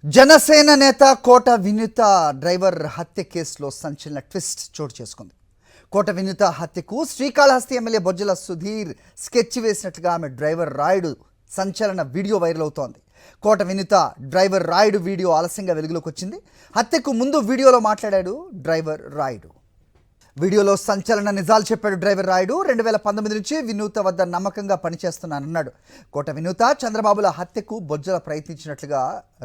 జనసేన నేత కోట వినుత డ్రైవర్ హత్య కేసులో సంచలన ట్విస్ట్ చోటు చేసుకుంది. కోట వినుత హత్యకు శ్రీకాళహస్తి ఎమ్మెల్యే బొజ్జల సుధీర్ స్కెచ్ వేసినట్లుగా ఆమె డ్రైవర్ రాయుడు సంచలన వీడియో వైరల్ అవుతోంది. కోట వినుత డ్రైవర్ రాయుడు వీడియో ఆలస్యంగా వెలుగులోకి వచ్చింది. హత్యకు ముందు వీడియోలో మాట్లాడాడు డ్రైవర్ రాయుడు. వీడియోలో సంచలన నిజాలు చెప్పాడు డ్రైవర్ రాయుడు. 2019 నుంచి వినూత వద్ద నమ్మకంగా పనిచేస్తున్నానన్నాడు. కోట వినూత చంద్రబాబుల హత్యకు బొజ్జల ప్రయత్నించినట్లుగా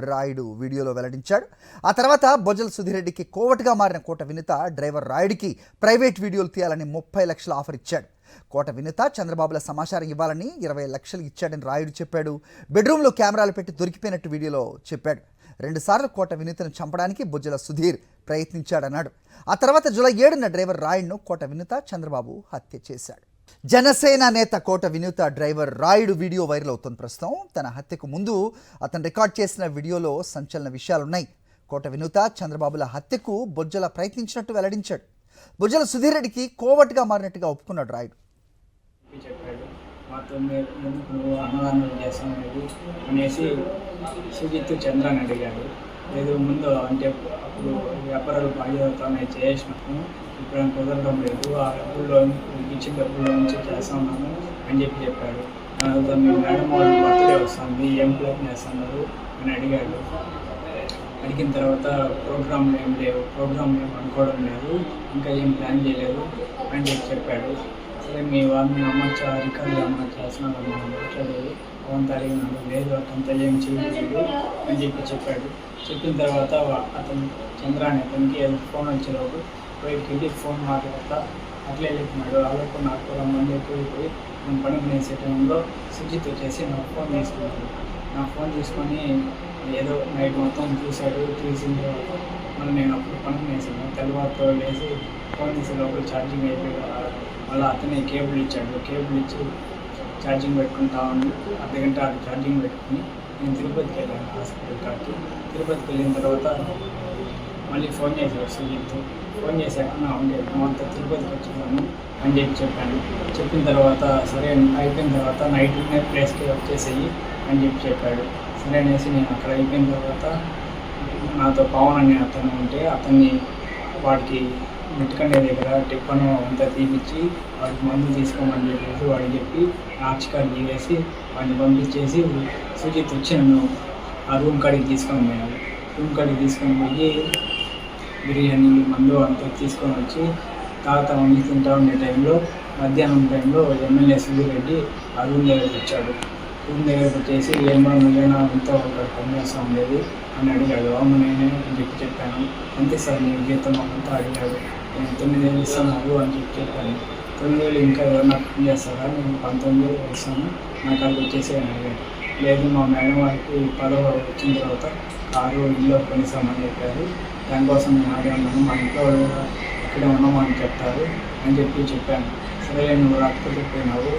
రాయుడు వీడియోలో వెల్లడించాడు. ఆ తర్వాత బొజ్జల సుధీరెడ్డికి కోవటుగా మారిన కోట వినూత డ్రైవర్ రాయుడికి ప్రైవేట్ వీడియోలు తీయాలని 30 లక్షల ఆఫర్ ఇచ్చాడు. కోట వినూత చంద్రబాబుల సమాచారం ఇవ్వాలని 20 లక్షలు ఇచ్చాడని రాయుడు చెప్పాడు. బెడ్రూమ్లో కెమెరాలు పెట్టి దొరికిపోయినట్టు వీడియోలో చెప్పాడు. 2 సార్లు కోట వినూతను చంపడానికి బొజ్జల సుధీర్ ప్రయత్నించాడన్నాడు. ఆ తర్వాత జూలై 7న డ్రైవర్ రాయుడును కోట వినూత చంద్రబాబు హత్య చేశాడు. జనసేన నేత కోట వినూత డ్రైవర్ రాయుడు వీడియో వైరల్ అవుతుంది. ప్రస్తుతం తన హత్యకు ముందు అతను రికార్డ్ చేసిన వీడియోలో సంచలన విషయాలున్నాయి. కోట వినూత చంద్రబాబుల హత్యకు బొజ్జల ప్రయత్నించినట్టు వెల్లడించాడు. బొజ్జల సుధీర్ రెడ్డికి కోవట్టుగా మారినట్టుగా ఒప్పుకున్నాడు రాయుడు. మాతో ఎందుకు నువ్వు అన్నదానం చేస్తాం అనేది అనేసి సుజిత్ చంద్రాన్ని అడిగాడు. లేదు ముందు అంటే అప్పుడు వ్యాపారాలు బాధ్యతనే చేసినాము, ఇప్పుడు కుదరడం లేదు, ఆ డబ్బుల్లో ఇచ్చిన డబ్బుల్లో నుంచి చేస్తా ఉన్నాను అని చెప్పాడు. మీ మేడం వాళ్ళు బర్త్డే వస్తుంది, ఏం ప్లాన్ చేస్తున్నారు అని అడిగాడు. అడిగిన తర్వాత ప్రోగ్రామ్ ఏం లేవు, ప్రోగ్రామ్ ఏం అనుకోవడం లేదు, ఇంకా ఏం ప్లాన్ చేయలేదు అని చెప్పాడు. సరే మీ వాళ్ళని అమ్మచ్చా రికార్డు అమ్మ చేస్తున్నాను మాట్లాడేది అవంతా అడిగినాడు. లేదు అతనితో ఏం చేయలేదు అని చెప్పాడు. చెప్పిన తర్వాత అతను చంద్ర అనే అతనికి ఫోన్ వచ్చేలోపు బయటికి వెళ్ళి ఫోన్ మాట్లాడతా అట్లే వెళ్ళిపోయినాడు. అలాగే నాకు మంది ఎక్కువైపోయి నేను పనికి వేసే టైంలో సుజిత్ వచ్చేసి నాకు ఫోన్ తీసుకున్నాడు. నా ఫోన్ తీసుకొని ఏదో నైట్ మొత్తం చూశాడు. చూసిన తర్వాత మళ్ళీ నేను అప్పుడు పనికి వేసాను. తెల్లవారుతో వేసి ఫోన్ తీసే లోపల ఛార్జింగ్ అయిపోయి మళ్ళీ అతనే కేబుల్ ఇచ్చాడు. కేబుల్ ఇచ్చి ఛార్జింగ్ పెట్టుకుంటా ఉంది. అర్ధగంట అది ఛార్జింగ్ పెట్టుకుని నేను తిరుపతికి వెళ్ళాను హాస్పిటల్ కాడికి. తిరుపతికి వెళ్ళిన తర్వాత మళ్ళీ ఫోన్ చేశాడు సుజిత్. ఫోన్ చేశాక నా ఉండే అంతా తిరుపతికి వచ్చాను అని చెప్పాను. చెప్పిన తర్వాత సరే అయిపోయిన తర్వాత నైట్ ప్లేస్కి వచ్చేసేయి అని చెప్పాడు. సరే అనేసి నేను అక్కడ అయిపోయిన తర్వాత నాతో పవన్ అనే అతను ఉంటే అతన్ని వాడికి మెట్టుకండే దగ్గర టిప్పను అంతా తీపిచ్చి వాడికి మందు తీసుకోమని చెప్పేసి వాడికి చెప్పి ఆర్చికారు తీసేసి వాడిని పంపించేసి సుజిత్ వచ్చి నన్ను ఆ రూమ్ కాడికి తీసుకొని పోయాడు. రూమ్ కాడికి తీసుకొని పోయి బిర్యానీ మందు అంతా తీసుకొని వచ్చి తాత వండి తింటా ఉండే టైంలో మధ్యాహ్నం టైంలో ఎమ్మెల్యే సుధీర్ రెడ్డి ఆ రూమ్ దగ్గరికి వచ్చాడు. రూమ్ దగ్గరకు వచ్చేసి ఏమో నువ్వేనా అంతా ఒక పని చేస్తూ ఉండేది అని అడిగాడు. అవును నేనే అని చెప్పాను. అంతే సార్ నీ జీతం అంతా అడిగాడు. నేను 9,000 ఇస్తున్నాను అని చెప్పాను. 9,000 ఇంకా ఎవరన్నా పని చేస్తారా? నేను 19,000 ఇస్తాను, నాకు అక్కడికి వచ్చేసి అని అడిగాడు. లేదు మా మేడం వారికి 10వ వచ్చిన తర్వాత కారు ఇల్లు కొనిస్తామని చెప్పారు, దానికోసం నేను అడిగాను. మా ఇంట్లో ఇక్కడే ఉన్నామని చెప్తారు అని చెప్పాను. సరే నువ్వు రాకపోతే పోయినావు,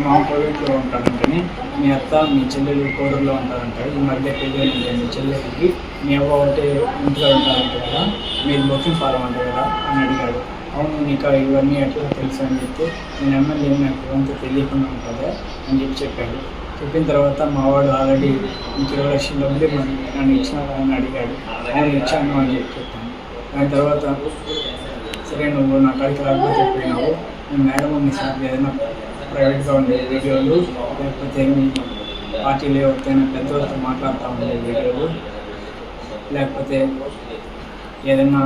మా కోవిడ్లో ఉంటాడంటని మీ అత్త మీ చెల్లెలు కోడూరులో ఉంటారంట. ఈ మధ్య పెళ్ళి మీ చెల్లెలకి మీ అవ్వ ఒకటే ఇంట్లో ఉంటారంట కదా, మీరు బుకింగ్ ఫారం అంట కదా అని అడిగాడు. అవును నీకు ఇవన్నీ ఎట్లా తెలుసు అని చెప్తే నేను ఎమ్మెల్యే నాకు ఇవంతా తెలియకుండా ఉంటుందా అని చెప్పాడు. చెప్పిన తర్వాత మా వాడు ఆల్రెడీ 20 లక్షల డబ్బులు నన్ను ఇచ్చినావా అని అడిగాడు. నేను ఇచ్చాను అని చెప్పాను. దాని తర్వాత సరే నువ్వు నా కాడికి రాకపోతే పోయినావు, నేను మేడం మీ సార్ ఏదైనా ప్రైవేట్గా ఉండే వీడియోలు లేకపోతే మీ పార్టీలో ఎవరికైనా పెద్దవాళ్ళతో మాట్లాడుతూ ఉండే వీడియోలు లేకపోతే ఏదైనా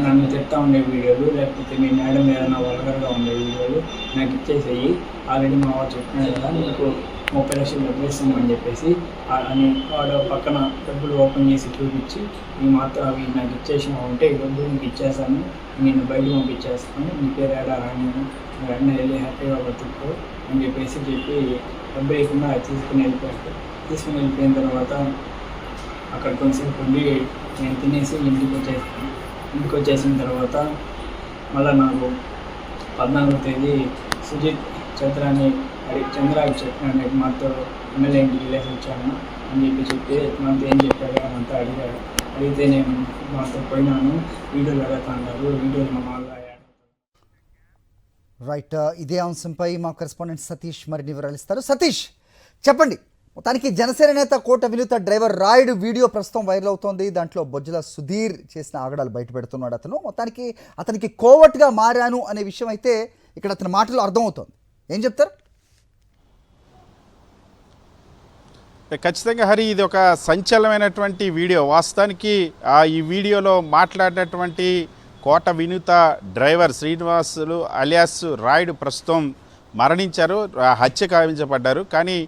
నన్ను తిడతా ఉండే వీడియోలు లేకపోతే మీ మేడం ఏదైనా వల్గర్గా ఉండే వీడియోలు నాకు ఇచ్చేసేయి, ఆల్రెడీ మా వాడు చెప్పినాడు కదా నీకు 30 లక్షలు డబ్బులు ఇస్తామని చెప్పేసి అని వాడు పక్కన డబ్బులు ఓపెన్ చేసి చూపించి ఈ మాత్రం అవి నాకు ఇచ్చేసినా ఉంటే ఈ డబ్బులు నీకు ఇచ్చేస్తాను, నేను బయటకు పంపించేస్తాను, నీ పేరు ఏడా రాను, వెంటనే వెళ్ళి హ్యాపీగా బతుక్కో అని చెప్పి డబ్బు లేకుండా తీసుకుని వెళ్ళిపోయాడు. తీసుకుని వెళ్ళిపోయిన తర్వాత అక్కడ కొంచెంసేపు ఉండి నేను తినేసి ఇంటికి వచ్చేసిన తర్వాత మళ్ళీ నాకు 14వ తేదీ సుజిత్ చంద్రాకి చెప్పినాను, మాతో ఎమ్మెల్యే ఇంటికి వెళ్ళేసి వచ్చాను అని చెప్పి మాతో ఏం చెప్పాడు అని అంతా అడిగాడు. అడిగితే నేను మాతో పోయినాను, వీడియోలు అడుగుతా అంటారు, వీడియోలు మా వాళ్ళు రైట్, ఇదే అంశంపై మా కరెస్పాండెంట్ సతీష్ మరిన్ని వివరాలు ఇస్తారు. సతీష్ చెప్పండి, మొత్తానికి జనసేన నేత కోట వినుత డ్రైవర్ రాయుడు వీడియో ప్రస్తుతం వైరల్ అవుతోంది. దాంట్లో బొజ్జల సుధీర్ చేసిన ఆగడాలు బయట పెడుతున్నాడు. మొత్తానికి అతనికి కోవట్గా మారాను అనే విషయం అయితే ఇక్కడ అతని మాటలో అర్థమవుతోంది. ఏం చెప్తారు? ఖచ్చితంగా హరి, ఇది ఒక సంచలనమైనటువంటి వీడియో. వాస్తవానికి ఈ వీడియోలో మాట్లాడినటువంటి కోట వినుత డ్రైవర్ శ్రీనివాసులు అలియాస్ రాయుడు ప్రస్తుతం మరణించారు, హత్య గావించబడ్డారు. కానీ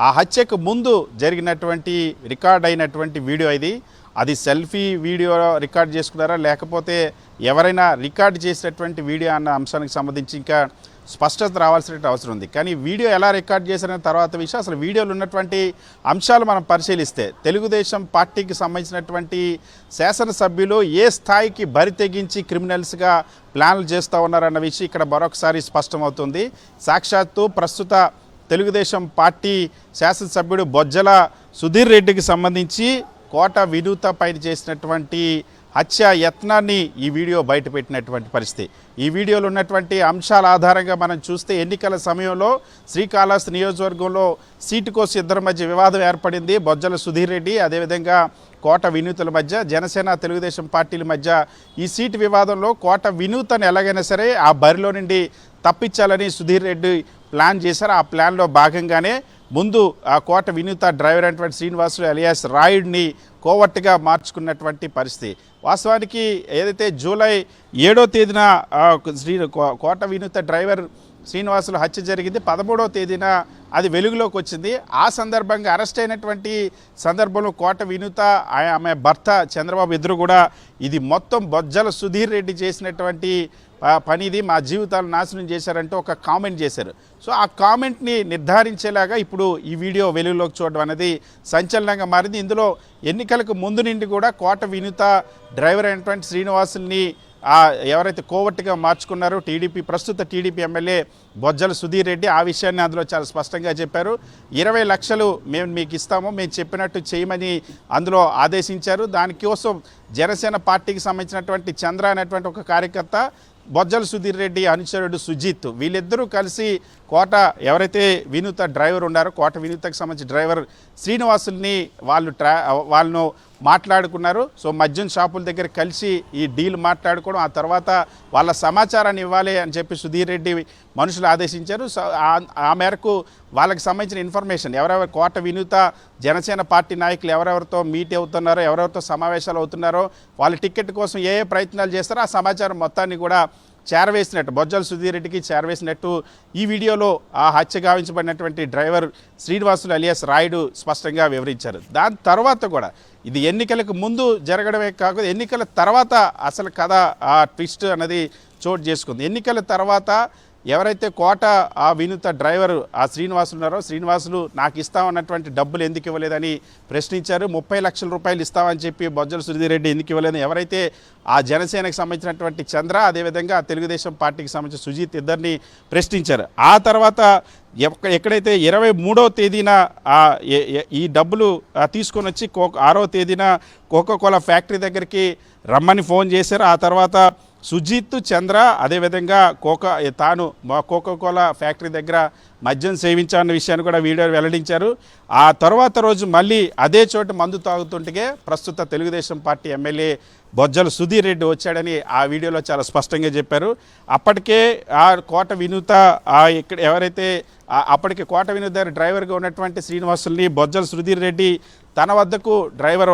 ఆ హత్యకు ముందు జరిగినటువంటి రికార్డ్ అయినటువంటి వీడియో ఇది. అది సెల్ఫీ వీడియో రికార్డ్ చేసుకున్నారా లేకపోతే ఎవరైనా రికార్డ్ చేసినటువంటి వీడియో అన్న అంశానికి సంబంధించి ఇంకా స్పష్టత రావాల్సిన అవసరం ఉంది. కానీ వీడియో ఎలా రికార్డ్ చేసిన తర్వాత విషయం, అసలు వీడియోలో ఉన్నటువంటి అంశాలు మనం పరిశీలిస్తే తెలుగుదేశం పార్టీకి సంబంధించినటువంటి శాసనసభ్యులు ఏ స్థాయికి బరి తెగించి క్రిమినల్స్గా ప్లాన్లు చేస్తూ ఉన్నారన్న విషయం ఇక్కడ మరొకసారి స్పష్టమవుతుంది. సాక్షాత్తు ప్రస్తుత తెలుగుదేశం పార్టీ శాసనసభ్యుడు బొజ్జల సుధీర్ రెడ్డికి సంబంధించి కోట వినూత పైన చేసినటువంటి హత్య యత్నాన్ని ఈ వీడియో బయటపెట్టినటువంటి పరిస్థితి. ఈ వీడియోలో ఉన్నటువంటి అంశాల ఆధారంగా మనం చూస్తే ఎన్నికల సమయంలో శ్రీకాళహస్తి నియోజకవర్గంలో సీటు కోసం ఇద్దరి మధ్య వివాదం ఏర్పడింది. బొజ్జల సుధీర్ రెడ్డి అదేవిధంగా కోట వినూతుల మధ్య, జనసేన తెలుగుదేశం పార్టీల మధ్య ఈ సీటు వివాదంలో కోట వినూతను ఎలాగైనా సరే ఆ బరిలో నుండి తప్పించాలని సుధీర్ రెడ్డి ప్లాన్ చేశారు. ఆ ప్లాన్లో భాగంగానే ముందు ఆ కోట వినూత డ్రైవర్ అయినటువంటి శ్రీనివాసులు అలియాస్ రాయుడిని కోవట్టుగా మార్చుకున్నటువంటి పరిస్థితి. వాస్తవానికి ఏదైతే జూలై 7వ తేదీన కోట వినూత డ్రైవర్ శ్రీనివాసులు హత్య జరిగింది, 13వ తేదీన అది వెలుగులోకి వచ్చింది. ఆ సందర్భంగా అరెస్ట్ అయినటువంటి సందర్భంలో కోట వినూత ఆమె భర్త చంద్రబాబు ఇద్దరు కూడా ఇది మొత్తం బొజ్జల సుధీర్ రెడ్డి చేసినటువంటి పనిది, మా జీవితాలు నాశనం చేశారంటూ ఒక కామెంట్ చేశారు. సో ఆ కామెంట్ని నిర్ధారించేలాగా ఇప్పుడు ఈ వీడియో వెలుగులోకి చూడడం అనేది సంచలనంగా మారింది. ఇందులో ఎన్నికలకు ముందు నుండి కూడా కోట వినూత డ్రైవర్ అయినటువంటి శ్రీనివాసుల్ని ఎవరైతే కోవట్టుగా మార్చుకున్నారో ప్రస్తుత టీడీపీ ఎమ్మెల్యే బొజ్జల సుధీర్ రెడ్డి ఆ విషయాన్ని అందులో చాలా స్పష్టంగా చెప్పారు. 20 లక్షలు మేము మీకు ఇస్తాము, మేము చెప్పినట్టు చేయమని అందులో ఆదేశించారు. దానికోసం జనసేన పార్టీకి సంబంధించినటువంటి చంద్ర అనేటువంటి ఒక కార్యకర్త, బొజ్జల సుధీర్ రెడ్డి అనుచరుడు సుజిత్, వీళ్ళిద్దరూ కలిసి కోట ఎవరైతే వినూత డ్రైవర్ ఉన్నారో కోట వినూతకు సంబంధించి డ్రైవర్ శ్రీనివాసుల్ని వాళ్ళను మాట్లాడుకున్నారు. సో మద్యం షాపుల దగ్గర కలిసి ఈ డీల్ మాట్లాడుకోవడం, ఆ తర్వాత వాళ్ళ సమాచారాన్ని ఇవ్వాలి అని చెప్పి సుధీర్ రెడ్డి మనుషులు ఆదేశించారు. సో ఆ మేరకు వాళ్ళకి సంబంధించిన ఇన్ఫర్మేషన్ ఎవరెవరు కోట వినూత జనసేన పార్టీ నాయకులు ఎవరెవరితో మీట్ అవుతున్నారో, ఎవరెవరితో సమావేశాలు అవుతున్నారో, వాళ్ళ టికెట్ కోసం ఏ ప్రయత్నాలు చేస్తారో ఆ సమాచారం మొత్తాన్ని కూడా చేరవేసినట్టు బొజ్జల సుధీర్ రెడ్డికి చేరవేసినట్టు ఈ వీడియోలో ఆ హత్య గావించబడినటువంటి డ్రైవర్ శ్రీనివాసులు అలియాస్ రాయుడు స్పష్టంగా వివరించారు. దాని తర్వాత కూడా ఇది ఎన్నికలకు ముందు జరగడమే కాకుండా ఎన్నికల తర్వాత అసలు కథ ఆ ట్విస్ట్ అనేది చోటు చేసుకుంది. ఎన్నికల తర్వాత ఎవరైతే కోట ఆ వినూత డ్రైవర్ ఆ శ్రీనివాసులు ఉన్నారో, శ్రీనివాసులు నాకు ఇస్తామన్నటువంటి డబ్బులు ఎందుకు ఇవ్వలేదని ప్రశ్నించారు. 30 లక్షల రూపాయలు ఇస్తామని చెప్పి బొజ్జల సుధీర్ రెడ్డి ఎందుకు ఇవ్వలేదని ఎవరైతే ఆ జనసేనకు సంబంధించినటువంటి చంద్ర అదేవిధంగా తెలుగుదేశం పార్టీకి సంబంధించిన సుజిత్ ఇద్దరిని ప్రశ్నించారు. ఆ తర్వాత ఎక్కడైతే 23వ తేదీన ఈ డబ్బులు తీసుకొని వచ్చి 6వ తేదీన కోకోకోలా ఫ్యాక్టరీ దగ్గరికి రమ్మని ఫోన్ చేశారు. ఆ తర్వాత సుజిత్ చంద్ర అదేవిధంగా తాను కోకోకోలా ఫ్యాక్టరీ దగ్గర మద్యం సేవించాలన్న విషయాన్ని కూడా వీడియో వెల్లడించారు. ఆ తర్వాత రోజు మళ్ళీ అదే చోట మందు తాగుతుంటే ప్రస్తుత తెలుగుదేశం పార్టీ ఎమ్మెల్యే బొజ్జల సుధీర్ రెడ్డి వచ్చాడని ఆ వీడియోలో చాలా స్పష్టంగా చెప్పారు. అప్పటికే ఆ కోట వినూత ఇక్కడ ఎవరైతే అప్పటికి కోట వినూత దగ్గర డ్రైవర్గా ఉన్నటువంటి శ్రీనివాసుల్ని బొజ్జల సుధీర్ రెడ్డి తన వద్దకు డ్రైవర్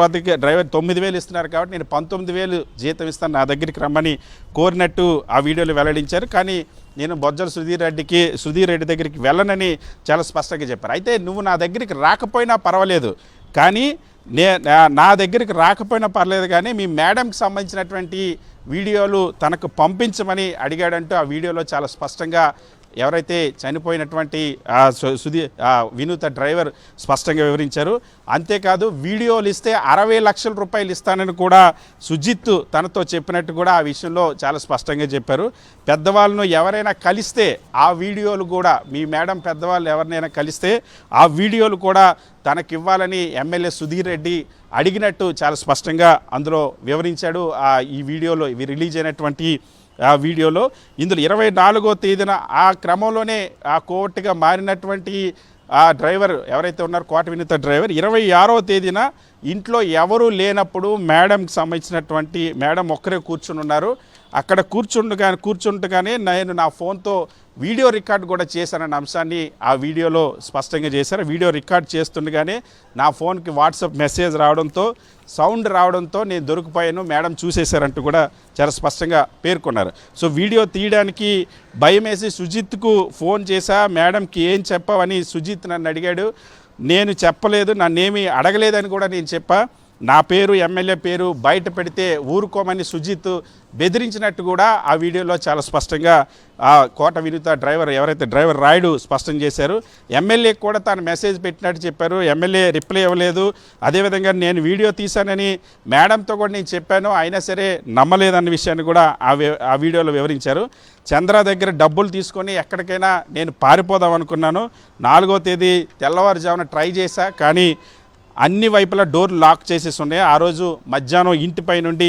9,000 ఇస్తున్నారు కాబట్టి నేను 19,000 జీతం ఇస్తాను, నా దగ్గరికి రమ్మని కోరినట్టు ఆ వీడియోలో వెల్లడించారు. కానీ నేను బొజ్జల సుధీర్ రెడ్డి దగ్గరికి వెళ్ళనని చాలా స్పష్టంగా చెప్పారు. అయితే నువ్వు నా దగ్గరికి రాకపోయినా పర్వాలేదు, కానీ నా దగ్గరికి రాకపోయినా పర్లేదు, కానీ మీ మేడంకి సంబంధించినటువంటి వీడియోలు తనకు పంపించమని అడిగాడంటూ ఆ వీడియోలో చాలా స్పష్టంగా ఎవరైతే చనిపోయినటువంటి వినూత డ్రైవర్ స్పష్టంగా వివరించారు. అంతేకాదు వీడియోలు ఇస్తే 60 లక్షల రూపాయలు ఇస్తానని కూడా సుజిత్ తనతో చెప్పినట్టు కూడా ఆ విషయంలో చాలా స్పష్టంగా చెప్పారు. పెద్దవాళ్ళను ఎవరైనా కలిస్తే ఆ వీడియోలు కూడా మీ మేడం పెద్దవాళ్ళు ఎవరినైనా కలిస్తే ఆ వీడియోలు కూడా తనకివ్వాలని ఎమ్మెల్యే సుధీర్ రెడ్డి అడిగినట్టు చాలా స్పష్టంగా అందులో వివరించాడు. ఈ వీడియోలో ఇవి రిలీజ్ అయినటువంటి ఆ వీడియోలో ఇందులో 24వ తేదీన ఆ క్రమంలోనే ఆ కోర్టుగా మారినటువంటి ఆ డ్రైవర్ ఎవరైతే ఉన్నారో కోట వినూత డ్రైవర్ 26వ తేదీన ఇంట్లో ఎవరూ లేనప్పుడు మేడంకి సంబంధించినటువంటి మేడం ఒక్కరే కూర్చుని ఉన్నారు. అక్కడ కూర్చుండగానే నేను నా ఫోన్తో వీడియో రికార్డ్ కూడా చేశానన్న అంశాన్ని ఆ వీడియోలో స్పష్టంగా చేశారు. వీడియో రికార్డ్ చేస్తుండగానే నా ఫోన్కి వాట్సాప్ మెసేజ్ రావడంతో సౌండ్ రావడంతో నేను దొరికిపోయాను, మేడం చూసేశారంటూ కూడా చాలా స్పష్టంగా పేర్కొన్నారు. సో వీడియో తీయడానికి భయమేసి సుజిత్కు ఫోన్ చేశా, మేడంకి ఏం చెప్పవని సుజిత్ నన్ను అడిగాడు. నేను చెప్పలేదు, నన్నేమీ అడగలేదని కూడా నేను చెప్పా. నా పేరు ఎమ్మెల్యే పేరు బయట పెడితే ఊరుకోమని సుజిత్ బెదిరించినట్టు కూడా ఆ వీడియోలో చాలా స్పష్టంగా ఆ కోట వినూత డ్రైవర్ ఎవరైతే డ్రైవర్ రాయుడు స్పష్టం చేశారు. ఎమ్మెల్యే కూడా తాను మెసేజ్ పెట్టినట్టు చెప్పారు, ఎమ్మెల్యే రిప్లై ఇవ్వలేదు. అదేవిధంగా నేను వీడియో తీశానని మేడంతో కూడా నేను చెప్పాను, అయినా సరే నమ్మలేదన్న విషయాన్ని కూడా ఆ వీడియోలో వివరించారు. చంద్ర దగ్గర డబ్బులు తీసుకొని ఎక్కడికైనా నేను పారిపోదాం అనుకున్నాను. 4వ తేదీ తెల్లవారుజామున ట్రై చేశా, కానీ అన్ని వైపులా డోర్ లాక్ చేసేసి ఉన్నాయి. ఆ రోజు మధ్యాహ్నం ఇంటిపై నుండి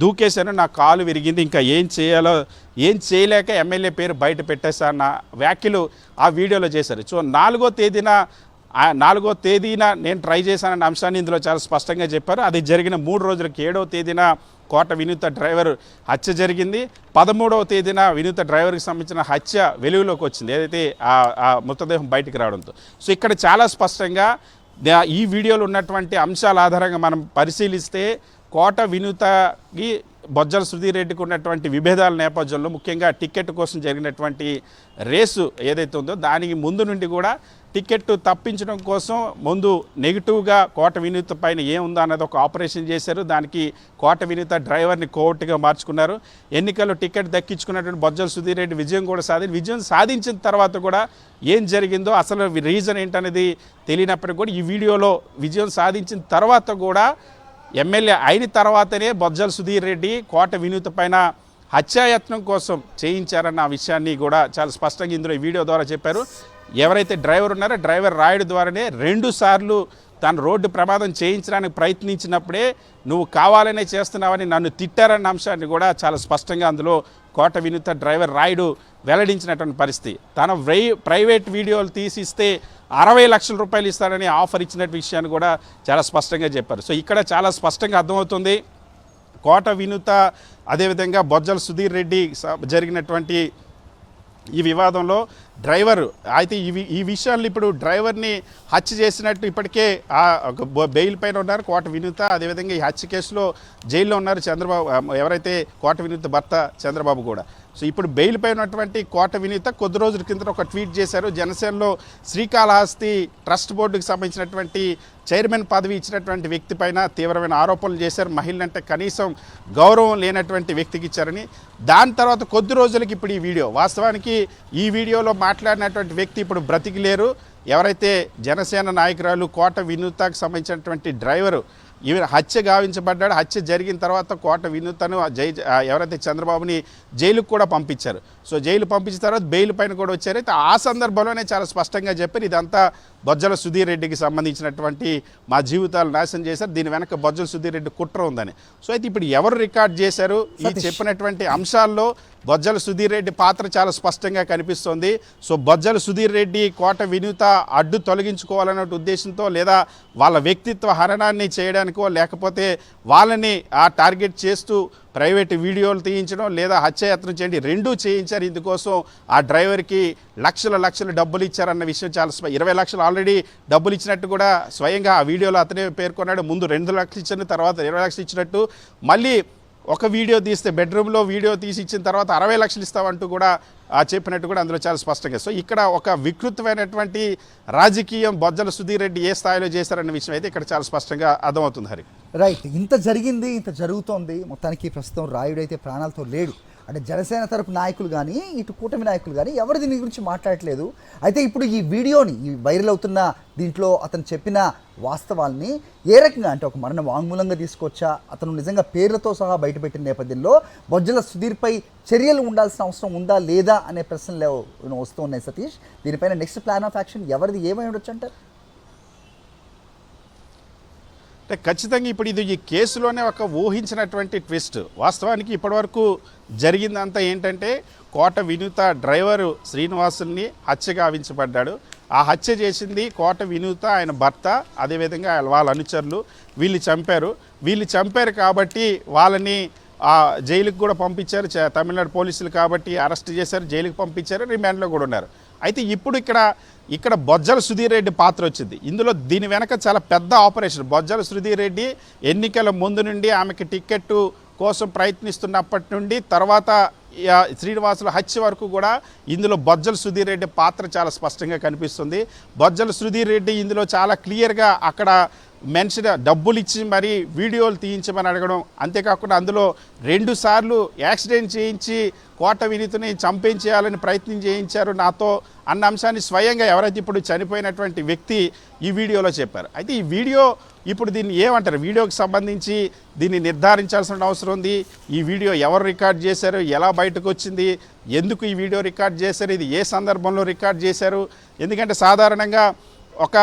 దూకేశాను, నా కాలు విరిగింది, ఇంకా ఏం చేయలేక ఎమ్మెల్యే పేరు బయట పెట్టేశా అన్న వ్యాఖ్యలు ఆ వీడియోలో చేశారు. సో 4వ తేదీన నేను ట్రై చేశానన్న అంశాన్ని ఇందులో చాలా స్పష్టంగా చెప్పారు. అది జరిగిన 3 రోజులకి 7వ తేదీన కోట వినూత డ్రైవర్ హత్య జరిగింది. 13వ తేదీన వినూత డ్రైవర్కి సంబంధించిన హత్య వెలుగులోకి వచ్చింది, ఏదైతే ఆ మృతదేహం బయటికి రావడంతో. సో ఇక్కడ చాలా స్పష్టంగా ఈ వీడియోలో ఉన్నటువంటి అంశాల ఆధారంగా మనం పరిశీలిస్తే కోట వినూతకి బొజ్జల సుధీర్ రెడ్డికి ఉన్నటువంటి విభేదాల నేపథ్యంలో ముఖ్యంగా టికెట్ కోసం జరిగినటువంటి రేసు ఏదైతే ఉందో దానికి ముందు నుండి కూడా టికెట్ తప్పించడం కోసం ముందు నెగిటివ్గా కోట వినూత పైన ఏముందో అన్నది ఒక ఆపరేషన్ చేశారు. దానికి కోట వినూత డ్రైవర్ని కోర్టుగా మార్చుకున్నారు. ఎన్నికల్లో టికెట్ దక్కించుకున్నటువంటి బొజ్జల సుధీర్ రెడ్డి విజయం సాధించిన తర్వాత కూడా ఏం జరిగిందో అసలు రీజన్ ఏంటనేది తెలియనప్పటికీ కూడా ఈ వీడియోలో విజయం సాధించిన తర్వాత కూడా ఎమ్మెల్యే అయిన తర్వాతనే బొజ్జల సుధీర్ రెడ్డి కోట వినూత పైన హత్యాయత్నం కోసం చేయించారన్న విషయాన్ని కూడా చాలా స్పష్టంగా ఇందులో ఈ వీడియో ద్వారా చెప్పారు. ఎవరైతే డ్రైవర్ ఉన్నారో డ్రైవర్ రాయుడు ద్వారానే 2 సార్లు తను రోడ్డు ప్రమాదం చేయించడానికి ప్రయత్నించినప్పుడే నువ్వు కావాలనే చేస్తున్నావని నన్ను తిట్టారన్న అంశాన్ని కూడా చాలా స్పష్టంగా అందులో కోట వినూత డ్రైవర్ రాయుడు వెల్లడించినటువంటి పరిస్థితి. తన ప్రైవేట్ వీడియోలు తీసిస్తే 60 లక్షల రూపాయలు ఇస్తారని ఆఫర్ ఇచ్చినట్టు విషయాన్ని కూడా చాలా స్పష్టంగా చెప్పారు. సో ఇక్కడ చాలా స్పష్టంగా అర్థమవుతుంది కోట వినూత అదేవిధంగా బొజ్జల సుధీర్ రెడ్డి జరిగినటువంటి ఈ వివాదంలో డ్రైవర్ అయితే ఈ విషయాల్లో ఇప్పుడు డ్రైవర్ని హత్య చేసినట్టు ఇప్పటికే బెయిల్ పైన ఉన్నారు కోట వినూత. అదేవిధంగా ఈ హత్య కేసులో జైల్లో ఉన్నారు చంద్రబాబు, ఎవరైతే కోట వినూత భర్త చంద్రబాబు కూడా. సో ఇప్పుడు బెయిల్ పై ఉన్నటువంటి కోట వినూత కొద్ది రోజుల కింద ఒక ట్వీట్ చేశారు. జనసేనలో శ్రీకాళహస్తి ట్రస్ట్ బోర్డుకి సంబంధించినటువంటి చైర్మన్ పదవి ఇచ్చినటువంటి వ్యక్తి పైన తీవ్రమైన ఆరోపణలు చేశారు. మహిళలంటే కనీసం గౌరవం లేనటువంటి వ్యక్తికి ఇచ్చారని. దాని తర్వాత కొద్ది రోజులకి ఇప్పుడు ఈ వీడియో, వాస్తవానికి ఈ వీడియోలో మాట్లాడినటువంటి వ్యక్తి ఇప్పుడు బ్రతికి లేరు. ఎవరైతే జనసేన నాయకురాలు కోట వినూతకు సంబంధించినటువంటి డ్రైవరు ఈమె హత్య గావించబడ్డాడు. హత్య జరిగిన తర్వాత కోట వినూతను ఎవరైతే చంద్రబాబుని జైలుకు కూడా పంపించారు. సో జైలు పంపించిన తర్వాత బెయిల్ పైన కూడా వచ్చారు. అయితే ఆ సందర్భంలోనే చాలా స్పష్టంగా చెప్పారు ఇదంతా బొజ్జల సుధీర్ రెడ్డికి సంబంధించినటువంటి మా జీవితాలు నాశనం చేశారు, దీని వెనక బొజ్జల సుధీర్ రెడ్డి కుట్ర ఉందని. సో అయితే ఇప్పుడు ఎవరు రికార్డ్ చేశారు ఈ చెప్పినటువంటి అంశాల్లో బొజ్జల సుధీర్ రెడ్డి పాత్ర చాలా స్పష్టంగా కనిపిస్తోంది. సో బొజ్జల సుధీర్ రెడ్డి కోట వినూత అడ్డు తొలగించుకోవాలనే ఉద్దేశంతో లేదా వాళ్ళ వ్యక్తిత్వ హరణాన్ని చేయడానికో లేకపోతే వాళ్ళని టార్గెట్ చేస్తూ ప్రైవేట్ వీడియోలు తీయించడం లేదా హత్యాయత్నం చేయండి, 2 చేయించారు. ఇందుకోసం ఆ డ్రైవర్కి లక్షల డబ్బులు ఇచ్చారన్న విషయం చాలా 20 లక్షలు ఆల్రెడీ డబ్బులు ఇచ్చినట్టు కూడా స్వయంగా ఆ వీడియోలో అతనే పేర్కొన్నాడు. ముందు 2 లక్షలు ఇచ్చిన తర్వాత 20 లక్షలు ఇచ్చినట్టు, మళ్ళీ ఒక వీడియో తీస్తే బెడ్రూమ్లో వీడియో తీసి ఇచ్చిన తర్వాత 60 లక్షలు ఇస్తామంటూ కూడా చెప్పినట్టు కూడా అందులో చాలా స్పష్టంగా. సో ఇక్కడ ఒక వికృతమైనటువంటి రాజకీయం బొజ్జల సుధీర్ రెడ్డి ఏ స్థాయిలో చేశారన్న విషయం అయితే ఇక్కడ చాలా స్పష్టంగా అర్థమవుతుంది. హరి రైట్, ఇంత జరిగింది, ఇంత జరుగుతోంది. మొత్తానికి ప్రస్తుతం రాయుడు అయితే ప్రాణాలతో లేడు. అంటే జనసేన తరపు నాయకులు కానీ ఇటు కూటమి నాయకులు కానీ ఎవరు దీని గురించి మాట్లాడట్లేదు. అయితే ఇప్పుడు ఈ వీడియోని, ఈ వైరల్ అవుతున్న దీంట్లో అతను చెప్పిన వాస్తవాల్ని ఏ రకంగా, అంటే ఒక మరణ వాంగ్మూలంగా తీసుకొచ్చా, అతను నిజంగా పేర్లతో సహా బయటపెట్టిన నేపథ్యంలో బొజ్జల సుధీర్పై చర్యలు ఉండాల్సిన అవసరం ఉందా లేదా అనే ప్రశ్నలు వస్తూ ఉన్నాయి. సతీష్, దీనిపైన నెక్స్ట్ ప్లాన్ ఆఫ్ యాక్షన్ ఎవరిది ఏమై ఉండొచ్చు అంటారు? అంటే ఖచ్చితంగా ఇప్పుడు ఇది ఈ కేసులోనే ఒక ఊహించినటువంటి ట్విస్ట్. వాస్తవానికి ఇప్పటివరకు జరిగిందంతా ఏంటంటే కోట వినూత డ్రైవరు శ్రీనివాసుల్ని హత్య గావించబడ్డాడు. ఆ హత్య చేసింది కోట వినూత, ఆయన భర్త, అదేవిధంగా వాళ్ళ అనుచరులు. వీళ్ళు చంపారు కాబట్టి వాళ్ళని జైలుకి కూడా పంపించారు. తమిళనాడు పోలీసులు కాబట్టి అరెస్ట్ చేశారు, జైలుకి పంపించారు, రిమాండ్లో కూడా ఉన్నారు. అయితే ఇప్పుడు ఇక్కడ బొజ్జల సుధీర్ రెడ్డి పాత్ర వచ్చింది. ఇందులో దీని వెనక చాలా పెద్ద ఆపరేషన్. బొజ్జల సుధీర్ రెడ్డి ఎన్నికల ముందు నుండి ఆమెకి టికెట్ కోసం ప్రయత్నిస్తున్నప్పటి నుండి తర్వాత శ్రీనివాసుల హత్య వరకు కూడా ఇందులో బొజ్జల సుధీర్ రెడ్డి పాత్ర చాలా స్పష్టంగా కనిపిస్తుంది. బొజ్జల సుధీర్ రెడ్డి ఇందులో చాలా క్లియర్గా అక్కడ మెన్షన్ డబ్బులు ఇచ్చి మరి వీడియోలు తీయించమని అడగడం, అంతేకాకుండా అందులో 2 సార్లు యాక్సిడెంట్ చేయించి కోట వినీతని చంపించేయాలని ప్రయత్నం చేయించారు నాతో అన్న అంశాన్ని స్వయంగా ఎవరైతే ఇప్పుడు చనిపోయినటువంటి వ్యక్తి ఈ వీడియోలో చెప్పారు. అయితే ఈ వీడియో ఇప్పుడు దీన్ని ఏమంటారు, వీడియోకి సంబంధించి దీన్ని నిర్ధారించాల్సిన అవసరం ఉంది. ఈ వీడియో ఎవరు రికార్డ్ చేశారు, ఎలా బయటకు వచ్చింది, ఎందుకు ఈ వీడియో రికార్డ్ చేశారు, ఇది ఏ సందర్భంలో రికార్డ్ చేశారు. ఎందుకంటే సాధారణంగా ఒక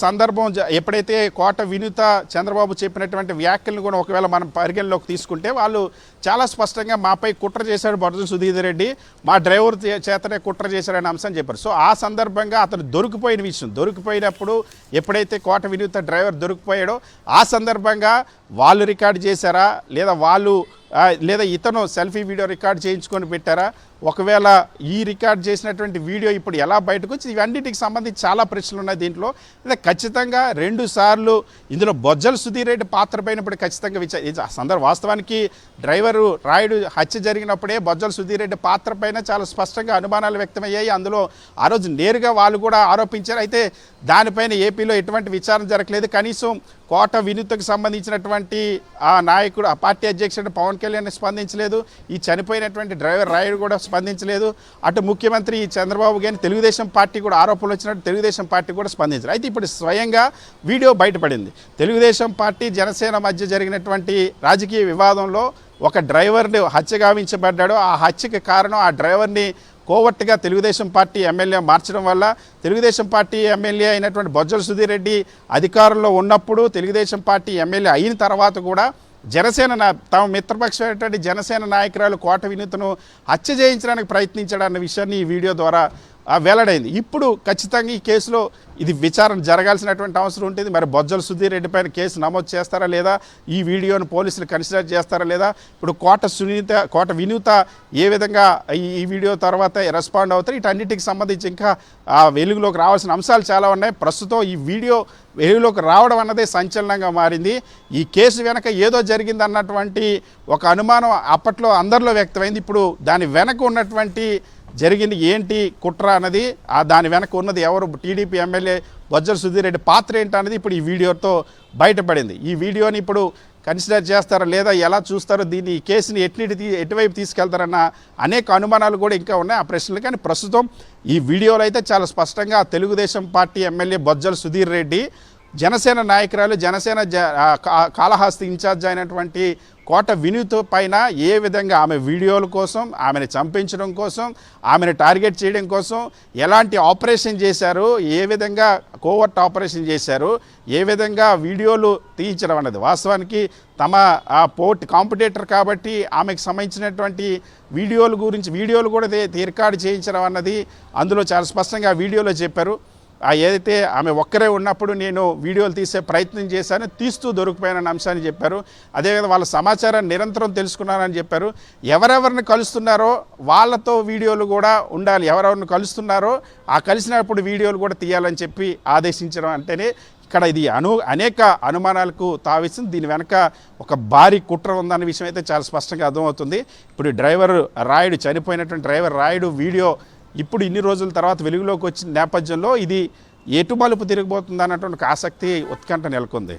సందర్భం ఎప్పుడైతే కోట వినూత చంద్రబాబు చెప్పినటువంటి వ్యాఖ్యలను కూడా ఒకవేళ మనం పరిగణలోకి తీసుకుంటే వాళ్ళు చాలా స్పష్టంగా మాపై కుట్ర చేశాడు బొజ్జల సుధీర్ రెడ్డి, మా డ్రైవర్ చేతనే కుట్ర చేశాడనే అంశం చెప్పారు. సో ఆ సందర్భంగా అతను దొరికిపోయినప్పుడు ఎప్పుడైతే కోట వినూత డ్రైవర్ దొరికిపోయాడో ఆ సందర్భంగా వాళ్ళు రికార్డ్ చేశారా లేదా ఇతను సెల్ఫీ వీడియో రికార్డ్ చేయించుకొని పెట్టారా, ఒకవేళ ఈ రికార్డ్ చేసినటువంటి వీడియో ఇప్పుడు ఎలా బయటకు వచ్చి, ఇవన్నిటికి సంబంధించి చాలా ప్రశ్నలు ఉన్నాయి దీంట్లో. లేదా ఖచ్చితంగా 2 సార్లు ఇందులో బొజ్జల సుధీర్ రెడ్డి పాత్ర పైనప్పుడు ఖచ్చితంగా వాస్తవానికి డ్రైవరు రాయుడు హత్య జరిగినప్పుడే బొజ్జల సుధీర్ రెడ్డి పాత్ర పైన చాలా స్పష్టంగా అనుమానాలు వ్యక్తమయ్యాయి. అందులో ఆ రోజు నేరుగా వాళ్ళు కూడా ఆరోపించారు. అయితే దానిపైన ఏపీలో ఎటువంటి విచారణ జరగలేదు. కనీసం కోట వినూతకు సంబంధించినటువంటి ఆ నాయకుడు, ఆ పార్టీ అధ్యక్షుడు పవన్ కళ్యాణ్ స్పందించలేదు, ఈ చనిపోయినటువంటి డ్రైవర్ రాయుడు కూడా స్పందించలేదు. అటు ముఖ్యమంత్రి చంద్రబాబు గారిని తెలుగుదేశం పార్టీ కూడా ఆరోపణలు వచ్చినట్టు తెలుగుదేశం పార్టీ కూడా స్పందించారు. అయితే ఇప్పుడు స్వయంగా వీడియో బయటపడింది. తెలుగుదేశం పార్టీ జనసేన మధ్య జరిగినటువంటి రాజకీయ వివాదంలో ఒక డ్రైవర్ని హత్య గావించబడ్డాడు. ఆ హత్యకి కారణం ఆ డ్రైవర్ని కోవట్టుగా తెలుగుదేశం పార్టీ ఎమ్మెల్యే మార్చడం వల్ల తెలుగుదేశం పార్టీ ఎమ్మెల్యే అయినటువంటి బొజ్జల సుధీర్ రెడ్డి అధికారంలో ఉన్నప్పుడు, తెలుగుదేశం పార్టీ ఎమ్మెల్యే అయిన తర్వాత కూడా తమ మిత్రపక్షమైనటువంటి జనసేన నాయకురాలు కోట వినూతను హత్య చేయించడానికి ప్రయత్నించాడన్న విషయాన్ని ఈ వీడియో ద్వారా వెల్లడైంది. ఇప్పుడు ఖచ్చితంగా ఈ కేసులో ఇది విచారణ జరగాల్సినటువంటి అవసరం ఉంటుంది. మరి బొజ్జల సుధీర్ రెడ్డి పైన కేసు నమోదు చేస్తారా లేదా, ఈ వీడియోను పోలీసులు కన్సిడర్ చేస్తారా లేదా, ఇప్పుడు కోట వినూత ఏ విధంగా ఈ వీడియో తర్వాత రెస్పాండ్ అవుతారు, వీటన్నిటికి సంబంధించి ఇంకా వెలుగులోకి రావాల్సిన అంశాలు చాలా ఉన్నాయి. ప్రస్తుతం ఈ వీడియో వెలుగులోకి రావడం అన్నదే సంచలనంగా మారింది. ఈ కేసు వెనక ఏదో జరిగింది అన్నటువంటి ఒక అనుమానం అప్పట్లో అందరిలో వ్యక్తమైంది. ఇప్పుడు దాని వెనక ఉన్నటువంటి జరిగింది ఏంటి కుట్ర అన్నది, దాని వెనక ఉన్నది ఎవరు, టీడీపీ ఎమ్మెల్యే బొజ్జల సుధీర్ రెడ్డి పాత్ర ఏంటన్నది ఇప్పుడు ఈ వీడియోతో బయటపడింది. ఈ వీడియోని ఇప్పుడు కన్సిడర్ చేస్తారా లేదా, ఎలా చూస్తారో, దీన్ని ఈ కేసుని ఎటువైపు తీసుకెళ్తారన్న అనేక అనుమానాలు కూడా ఇంకా ఉన్నాయి ఆ ప్రశ్నలు. కానీ ప్రస్తుతం ఈ వీడియోలో అయితే చాలా స్పష్టంగా తెలుగుదేశం పార్టీ ఎమ్మెల్యే బొజ్జల సుధీర్ రెడ్డి, జనసేన నాయకురాలు, జనసేన కాళహస్తి ఇన్ఛార్జ్ అయినటువంటి కోట వినూత పైన ఏ విధంగా ఆమె వీడియోల కోసం, ఆమెను చంపించడం కోసం, ఆమెను టార్గెట్ చేయడం కోసం ఎలాంటి ఆపరేషన్ చేశారు, ఏ విధంగా కోవర్ట్ ఆపరేషన్ చేశారు, ఏ విధంగా వీడియోలు తీయించడం అన్నది వాస్తవానికి తమ కాంపిటేటర్ కాబట్టి ఆమెకు సంబంధించినటువంటి వీడియోలు కూడా రికార్డు చేయించడం అన్నది అందులో చాలా స్పష్టంగా వీడియోలో చెప్పారు. ఏదైతే ఆమె ఒక్కరే ఉన్నప్పుడు నేను వీడియోలు తీసే ప్రయత్నం చేశాను, తీస్తూ దొరికిపోయిన అంశాన్ని చెప్పారు. అదేవిధంగా వాళ్ళ సమాచారాన్ని నిరంతరం తెలుసుకున్నారని చెప్పారు. ఎవరెవరిని కలుస్తున్నారో వాళ్ళతో వీడియోలు కూడా ఉండాలి, ఎవరెవరిని కలుస్తున్నారో ఆ కలిసినప్పుడు వీడియోలు కూడా తీయాలని చెప్పి ఆదేశించడం అంటేనే ఇక్కడ ఇది అనేక అనుమానాలకు తావిస్తుంది. దీని వెనక ఒక భారీ కుట్ర ఉందన్న విషయం అయితే చాలా స్పష్టంగా అర్థమవుతుంది. ఇప్పుడు చనిపోయినటువంటి డ్రైవర్ రాయుడు వీడియో ఇప్పుడు ఇన్ని రోజుల తర్వాత వెలుగులోకి వచ్చిన నేపథ్యంలో ఇది ఎటు మలుపు తిరిగిపోతుంది అన్నటువంటి ఆసక్తి, ఉత్కంఠ నెలకొంది.